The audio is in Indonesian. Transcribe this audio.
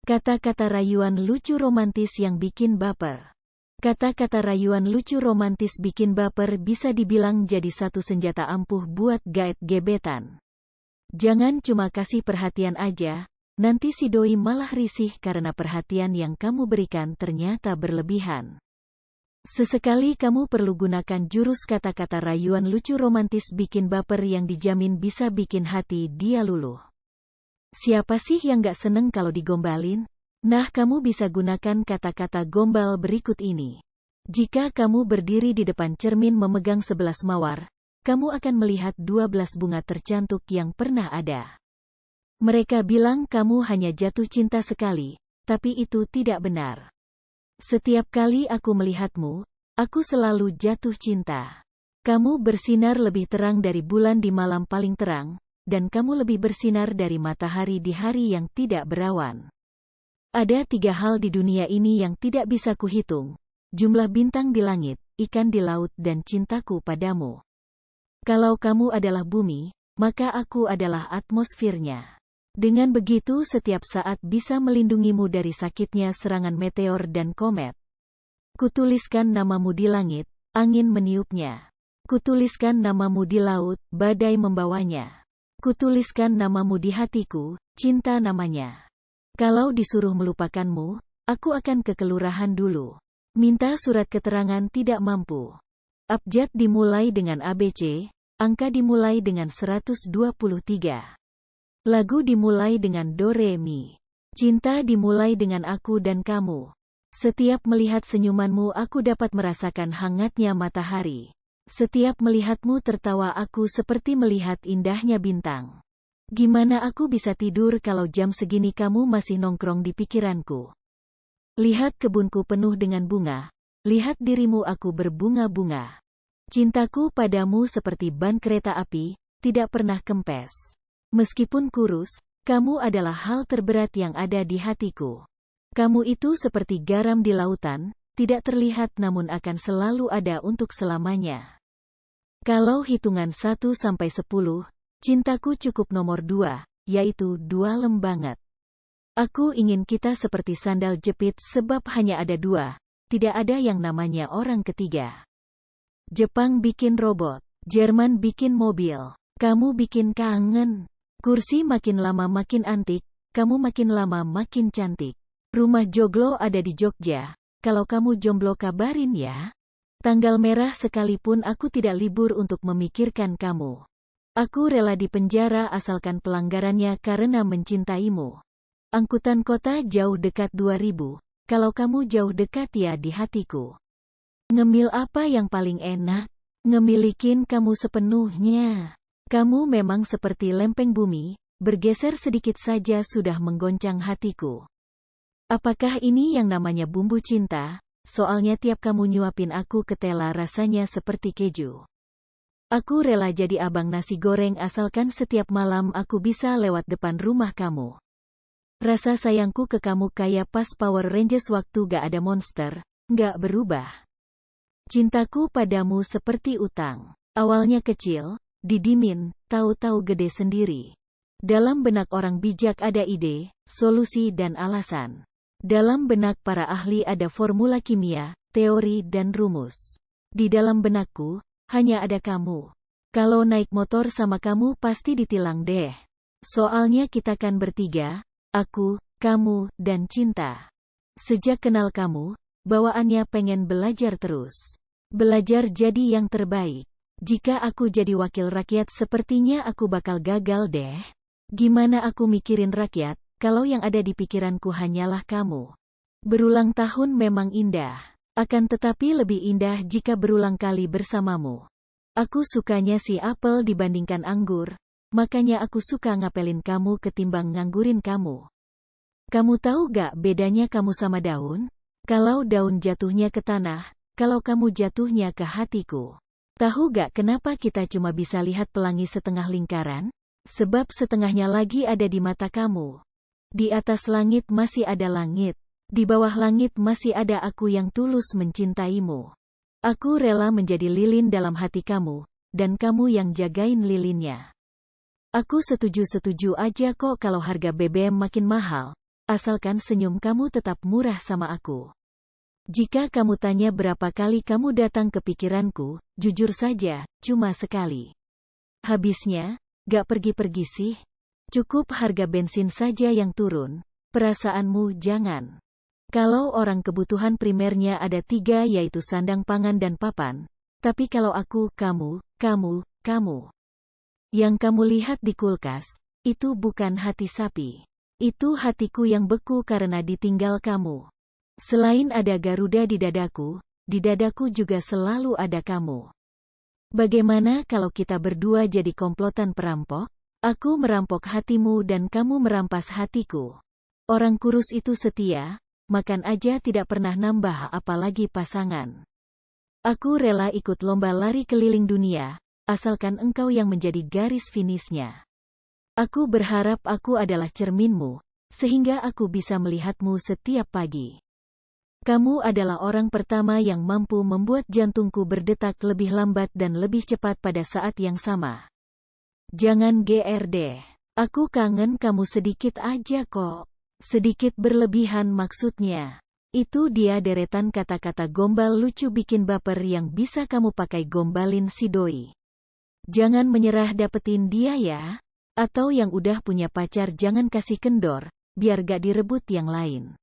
Kata-kata rayuan lucu romantis yang bikin baper. Kata-kata rayuan lucu romantis bikin baper bisa dibilang jadi satu senjata ampuh buat gaet gebetan. Jangan cuma kasih perhatian aja, nanti si doi malah risih karena perhatian yang kamu berikan ternyata berlebihan. Sesekali kamu perlu gunakan jurus kata-kata rayuan lucu romantis bikin baper yang dijamin bisa bikin hati dia luluh. Siapa sih yang gak seneng kalau digombalin? Nah, kamu bisa gunakan kata-kata gombal berikut ini. Jika kamu berdiri di depan cermin memegang 11 mawar, kamu akan melihat 12 bunga tercantik yang pernah ada. Mereka bilang kamu hanya jatuh cinta sekali, tapi itu tidak benar. Setiap kali aku melihatmu, aku selalu jatuh cinta. Kamu bersinar lebih terang dari bulan di malam paling terang, dan kamu lebih bersinar dari matahari di hari yang tidak berawan. Ada 3 hal di dunia ini yang tidak bisa kuhitung: jumlah bintang di langit, ikan di laut, dan cintaku padamu. Kalau kamu adalah bumi, maka aku adalah atmosfernya. Dengan begitu setiap saat bisa melindungimu dari sakitnya serangan meteor dan komet. Kutuliskan namamu di langit, angin meniupnya. Kutuliskan namamu di laut, badai membawanya. Kutuliskan namamu di hatiku, cinta namanya. Kalau disuruh melupakanmu, aku akan ke kelurahan dulu. Minta surat keterangan tidak mampu. Abjad dimulai dengan ABC, angka dimulai dengan 123. Lagu dimulai dengan do re mi. Cinta dimulai dengan aku dan kamu. Setiap melihat senyumanmu aku dapat merasakan hangatnya matahari. Setiap melihatmu tertawa aku seperti melihat indahnya bintang. Gimana aku bisa tidur kalau jam segini kamu masih nongkrong di pikiranku? Lihat kebunku penuh dengan bunga. Lihat dirimu aku berbunga-bunga. Cintaku padamu seperti ban kereta api, tidak pernah kempes. Meskipun kurus, kamu adalah hal terberat yang ada di hatiku. Kamu itu seperti garam di lautan, tidak terlihat namun akan selalu ada untuk selamanya. Kalau hitungan 1 sampai 10, cintaku cukup nomor 2, yaitu 2 banget. Aku ingin kita seperti sandal jepit sebab hanya ada 2, tidak ada yang namanya orang ketiga. Jepang bikin robot, Jerman bikin mobil, kamu bikin kangen. Kursi makin lama makin antik, kamu makin lama makin cantik. Rumah joglo ada di Jogja, kalau kamu jomblo kabarin ya. Tanggal merah sekalipun aku tidak libur untuk memikirkan kamu. Aku rela di penjara asalkan pelanggarannya karena mencintaimu. Angkutan kota jauh dekat 2000, kalau kamu jauh dekat ya di hatiku. Ngemil apa yang paling enak? Ngemilikin kamu sepenuhnya. Kamu memang seperti lempeng bumi, bergeser sedikit saja sudah menggoncang hatiku. Apakah ini yang namanya bumbu cinta? Soalnya tiap kamu nyuapin aku ketela rasanya seperti keju. Aku rela jadi abang nasi goreng asalkan setiap malam aku bisa lewat depan rumah kamu. Rasa sayangku ke kamu kayak pas Power Rangers waktu gak ada monster, gak berubah. Cintaku padamu seperti utang. Awalnya kecil, didimin, tahu-tahu gede sendiri. Dalam benak orang bijak ada ide, solusi dan alasan. Dalam benak para ahli ada formula kimia, teori dan rumus. Di dalam benakku, hanya ada kamu. Kalau naik motor sama kamu pasti ditilang deh. Soalnya kita kan bertiga, aku, kamu, dan cinta. Sejak kenal kamu, bawaannya pengen belajar terus. Belajar jadi yang terbaik. Jika aku jadi wakil rakyat sepertinya aku bakal gagal deh. Gimana aku mikirin rakyat, kalau yang ada di pikiranku hanyalah kamu. Berulang tahun memang indah, akan tetapi lebih indah jika berulang kali bersamamu. Aku sukanya si apel dibandingkan anggur, makanya aku suka ngapelin kamu ketimbang nganggurin kamu. Kamu tahu gak bedanya kamu sama daun? Kalau daun jatuhnya ke tanah, kalau kamu jatuhnya ke hatiku. Tahu gak kenapa kita cuma bisa lihat pelangi setengah lingkaran? Sebab setengahnya lagi ada di mata kamu. Di atas langit masih ada langit. Di bawah langit masih ada aku yang tulus mencintaimu. Aku rela menjadi lilin dalam hati kamu, dan kamu yang jagain lilinnya. Aku setuju-setuju aja kok kalau harga BBM makin mahal, asalkan senyum kamu tetap murah sama aku. Jika kamu tanya berapa kali kamu datang ke pikiranku, jujur saja, cuma sekali. Habisnya, gak pergi-pergi sih. Cukup harga bensin saja yang turun, perasaanmu jangan. Kalau orang kebutuhan primernya ada 3 yaitu sandang pangan dan papan, tapi kalau aku, kamu. Yang kamu lihat di kulkas, itu bukan hati sapi. Itu hatiku yang beku karena ditinggal kamu. Selain ada Garuda di dadaku juga selalu ada kamu. Bagaimana kalau kita berdua jadi komplotan perampok? Aku merampok hatimu dan kamu merampas hatiku. Orang kurus itu setia, makan aja tidak pernah nambah apalagi pasangan. Aku rela ikut lomba lari keliling dunia, asalkan engkau yang menjadi garis finishnya. Aku berharap aku adalah cerminmu, sehingga aku bisa melihatmu setiap pagi. Kamu adalah orang pertama yang mampu membuat jantungku berdetak lebih lambat dan lebih cepat pada saat yang sama. Jangan GR deh. Aku kangen kamu sedikit aja kok. Sedikit berlebihan maksudnya. Itu dia deretan kata-kata gombal lucu bikin baper yang bisa kamu pakai gombalin si doi. Jangan menyerah dapetin dia ya. Atau yang udah punya pacar jangan kasih kendor, biar gak direbut yang lain.